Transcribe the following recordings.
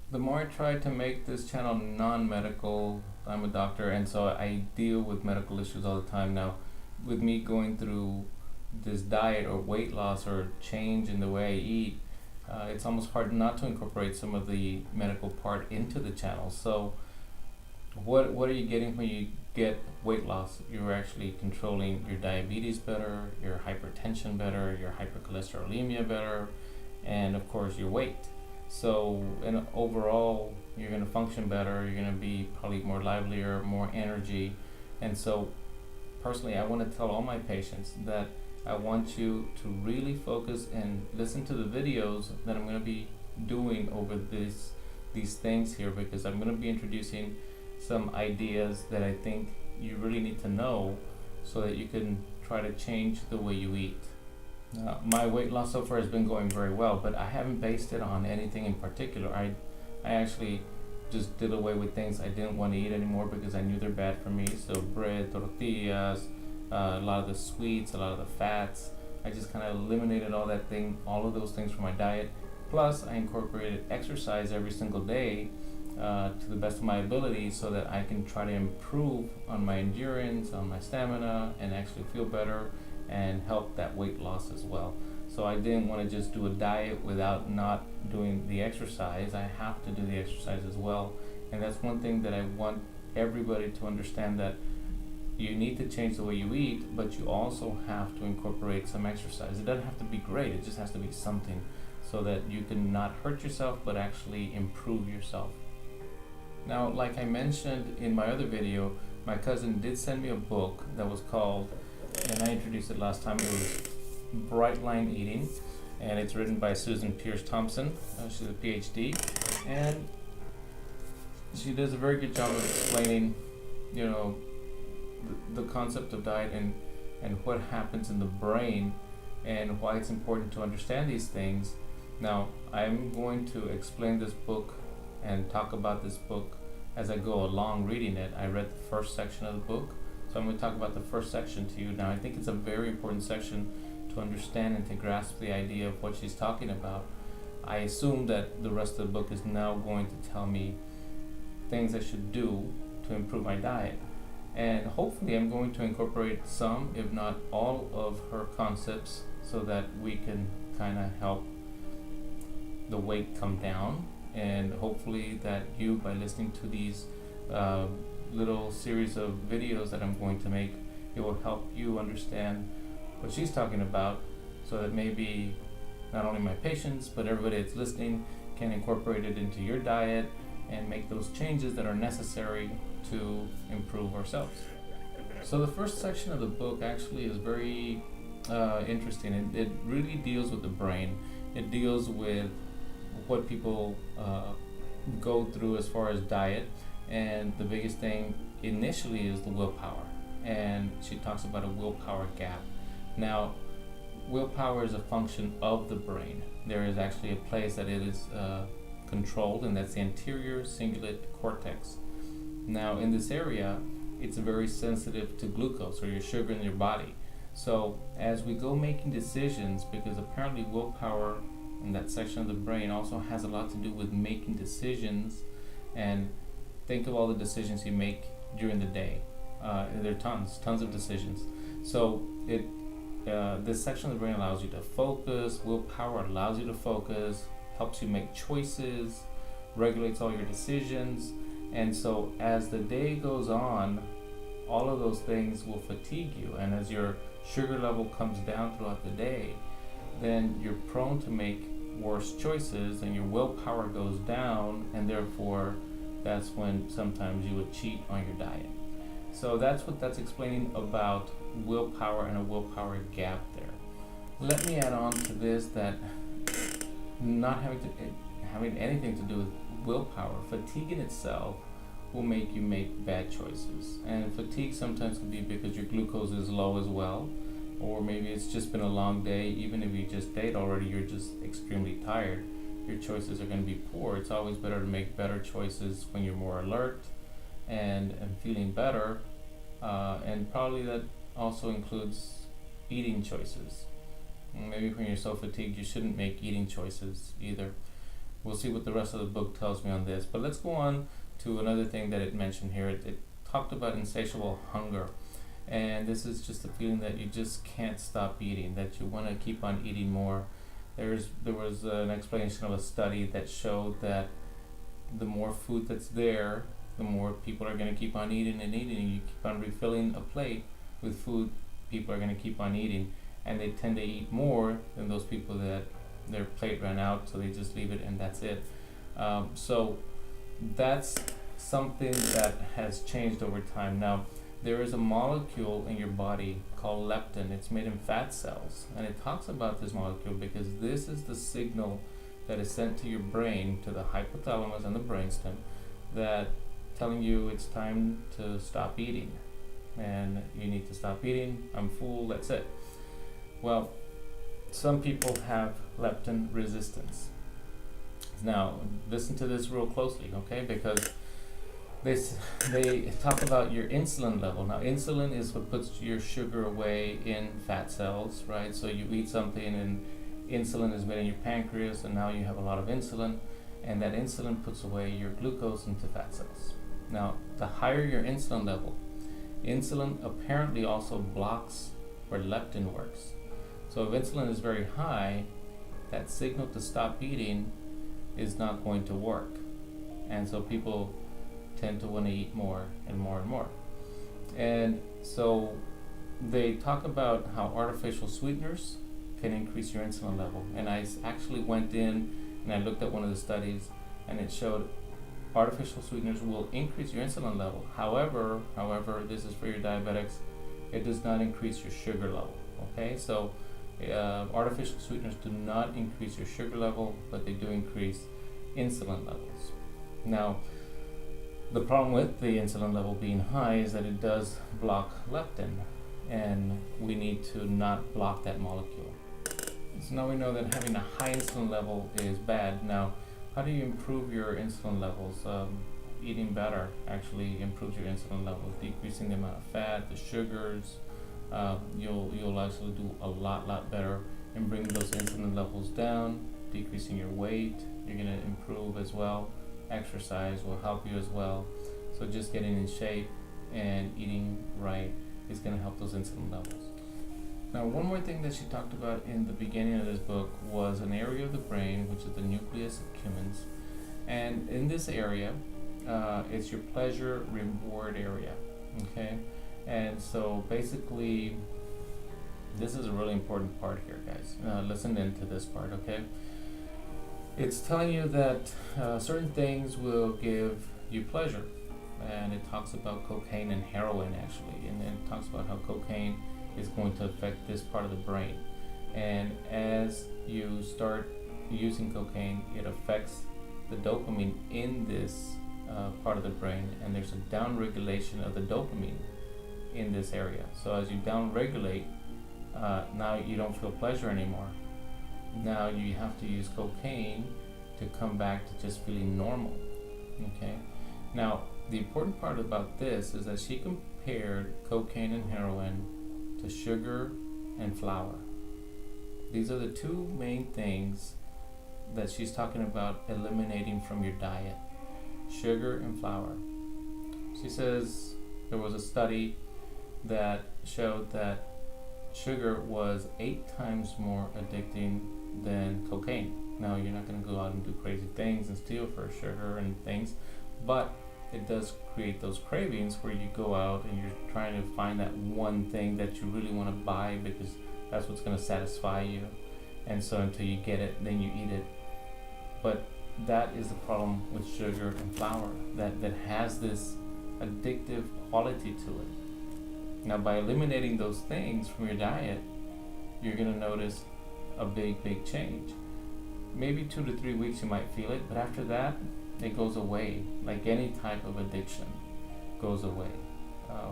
The more I try to make this channel non-medical, I'm a doctor, and so I deal with medical issues all the time now. With me going through this diet or weight loss or change in the way I eat, it's almost hard not to incorporate some of the medical part into the channel. So what are you getting when you get weight loss? You're actually controlling your diabetes better, your hypertension better, your hypercholesterolemia better, and of course your weight. So in overall, you're going to function better. You're going to be probably more livelier, more energy. And so personally, I want to tell all my patients that I want you to really focus and listen to the videos that I'm going to be doing over these things here, because I'm going to be introducing some ideas that I think you really need to know so that you can try to change the way you eat. My weight loss so far has been going very well, but I haven't based it on anything in particular. I actually just did away with things I didn't want to eat anymore because I knew they're bad for me. So bread, tortillas, a lot of the sweets, a lot of the fats. I just kind of eliminated all of those things from my diet. Plus, I incorporated exercise every single day to the best of my ability so that I can try to improve on my endurance, on my stamina, and actually feel better and help that weight loss as well. So I didn't want to just do a diet without not doing the exercise. I have to do the exercise as well. And that's one thing that I want everybody to understand, that you need to change the way you eat, but you also have to incorporate some exercise. It doesn't have to be great, it just has to be something so that you can not hurt yourself but actually improve yourself. Now, like I mentioned in my other video, my cousin did send me a book that was called, and I introduced it last time, it was Bright Line Eating, and it's written by Susan Pierce Thompson. She's a PhD, and she does a very good job of explaining, the concept of diet and what happens in the brain and why it's important to understand these things. Now, I'm going to explain this book and talk about this book as I go along reading it. I read the first section of the book, so I'm going to talk about the first section to you now. I think it's a very important section to understand and to grasp the idea of what she's talking about. I assume that the rest of the book is now going to tell me things I should do to improve my diet. And hopefully I'm going to incorporate some, if not all, of her concepts so that we can kind of help the weight come down. And hopefully that you, by listening to these little series of videos that I'm going to make, it will help you understand what she's talking about, so that maybe not only my patients but everybody that's listening can incorporate it into your diet and make those changes that are necessary to improve ourselves. So the first section of the book actually is very interesting, and it really deals with the brain. It deals with what people go through as far as diet, and the biggest thing initially is the willpower, and she talks about a willpower gap. Now, willpower is a function of the brain. There is actually a place that it is controlled, and that's the anterior cingulate cortex. Now, in this area, it's very sensitive to glucose, or your sugar in your body. So as we go making decisions, because apparently willpower in that section of the brain also has a lot to do with making decisions, and think of all the decisions you make during the day. There are tons of decisions. So this section of the brain allows you to focus. Willpower allows you to focus, helps you make choices, regulates all your decisions. And so as the day goes on, all of those things will fatigue you, and as your sugar level comes down throughout the day, then you're prone to make worse choices and your willpower goes down, and therefore that's when sometimes you would cheat on your diet. So that's what that's explaining about willpower and a willpower gap there. Let me add on to this that not having anything to do with willpower, fatigue in itself will make you make bad choices. And fatigue sometimes can be because your glucose is low as well, or maybe it's just been a long day. Even if you just ate already, you're just extremely tired, your choices are going to be poor. It's always better to make better choices when you're more alert and feeling better, and probably that also includes eating choices. Maybe when you're so fatigued, you shouldn't make eating choices either. we'll see what the rest of the book tells me on this. But let's go on to another thing that it mentioned here. It talked about insatiable hunger. And this is just a feeling that you just can't stop eating, that you want to keep on eating more. There was an explanation of a study that showed that the more food that's there, the more people are going to keep on eating and eating. And you keep on refilling a plate with food, people are going to keep on eating. And they tend to eat more than those people that their plate ran out, so they just leave it and that's it. So that's something that has changed over time. Now, there is a molecule in your body called leptin. It's made in fat cells, and it talks about this molecule because this is the signal that is sent to your brain, to the hypothalamus and the brainstem, that telling you it's time to stop eating, and you need to stop eating. I'm full. That's it. Well, some people have leptin resistance. Now, listen to this real closely, okay? Because they talk about your insulin level. Now, insulin is what puts your sugar away in fat cells, right? So you eat something and insulin is made in your pancreas, and now you have a lot of insulin, and that insulin puts away your glucose into fat cells. Now, the higher your insulin level, insulin apparently also blocks where leptin works. So if insulin is very high, that signal to stop eating is not going to work. And so people tend to want to eat more and more and more. And so they talk about how artificial sweeteners can increase your insulin level. And I actually went in and I looked at one of the studies, and it showed artificial sweeteners will increase your insulin level. However, this is for your diabetics, it does not increase your sugar level. Okay, so artificial sweeteners do not increase your sugar level, but they do increase insulin levels. Now, the problem with the insulin level being high is that it does block leptin, and we need to not block that molecule. So now we know that having a high insulin level is bad. Now, how do you improve your insulin levels? Eating better actually improves your insulin levels, decreasing the amount of fat, the sugars. You'll actually do a lot better in bringing those insulin levels down, decreasing your weight. You're going to improve as well. Exercise will help you as well. So just getting in shape and eating right is going to help those insulin levels. Now, one more thing that she talked about in the beginning of this book was an area of the brain, which is the nucleus accumbens. And in this area, it's your pleasure reward area, okay? And so basically, this is a really important part here, guys. Listen into this part, okay? It's telling you that certain things will give you pleasure. And it talks about cocaine and heroin, actually. And it talks about how cocaine is going to affect this part of the brain. And as you start using cocaine, it affects the dopamine in this part of the brain, and there's a downregulation of the dopamine in this area. So as you downregulate, now you don't feel pleasure anymore. Now you have to use cocaine to come back to just feeling normal. Okay. Now the important part about this is that she compared cocaine and heroin to sugar and flour. These are the two main things that she's talking about eliminating from your diet: sugar and flour. She says there was a study that showed that sugar was 8 times more addicting than cocaine. Now, you're not going to go out and do crazy things and steal for sugar and things, but it does create those cravings where you go out and you're trying to find that one thing that you really want to buy because that's what's going to satisfy you. And so until you get it, then you eat it. But that is the problem with sugar and flour, that has this addictive quality to it. Now, by eliminating those things from your diet, you're going to notice a big change. Maybe 2 to 3 weeks you might feel it, but after that, it goes away. Like any type of addiction goes away.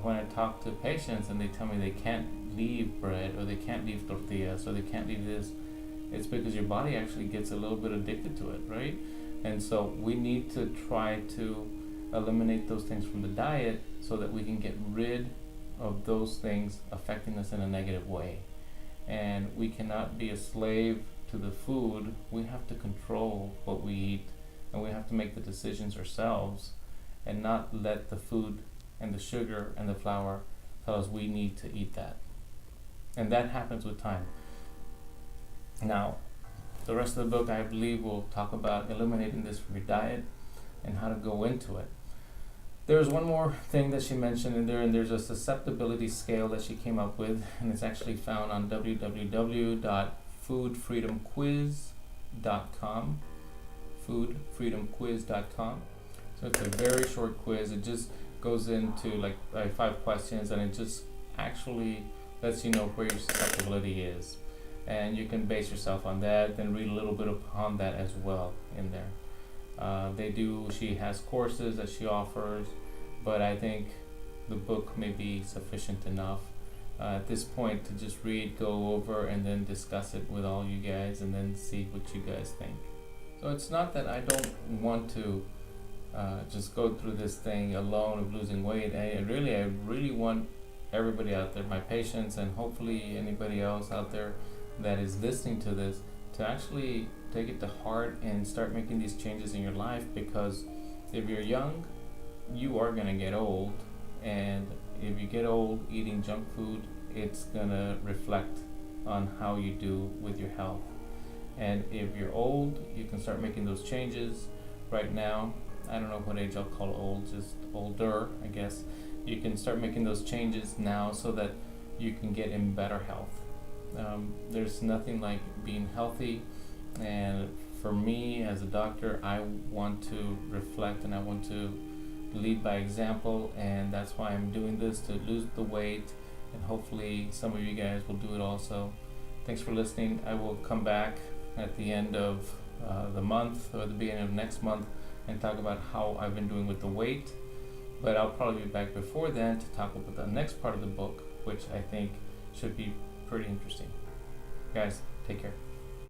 When I talk to patients and they tell me they can't leave bread, or they can't leave tortillas, or they can't leave this, it's because your body actually gets a little bit addicted to it, right? And so we need to try to eliminate those things from the diet so that we can get rid of those things affecting us in a negative way. And we cannot be a slave to the food. We have to control what we eat and we have to make the decisions ourselves and not let the food and the sugar and the flour tell us we need to eat that. And that happens with time. Now, the rest of the book, I believe, will talk about eliminating this from your diet and how to go into it. There's one more thing that she mentioned in there, and there's a susceptibility scale that she came up with, and it's actually found on www.foodfreedomquiz.com. Foodfreedomquiz.com. So it's a very short quiz. It just goes into like 5 questions, and it just actually lets you know where your susceptibility is. And you can base yourself on that, then read a little bit upon that as well in there. She has courses that she offers, but I think the book may be sufficient enough at this point to just read, go over, and then discuss it with all you guys, and then see what you guys think. So it's not that I don't want to just go through this thing alone of losing weight. I really want everybody out there, my patients, and hopefully anybody else out there that is listening to this, to actually take it to heart and start making these changes in your life, because if you're young, you are going to get old, and if you get old eating junk food, it's going to reflect on how you do with your health. And if you're old, you can start making those changes right now. I don't know what age I'll call old, just older, I guess. You can start making those changes now so that you can get in better health. There's nothing like being healthy, and for me as a doctor, I want to reflect and I want to lead by example, and that's why I'm doing this, to lose the weight, and hopefully some of you guys will do it also. Thanks for listening. I will come back at the end of the month or the beginning of next month and talk about how I've been doing with the weight, but I'll probably be back before then to talk about the next part of the book, which I think should be pretty interesting. Guys, take care.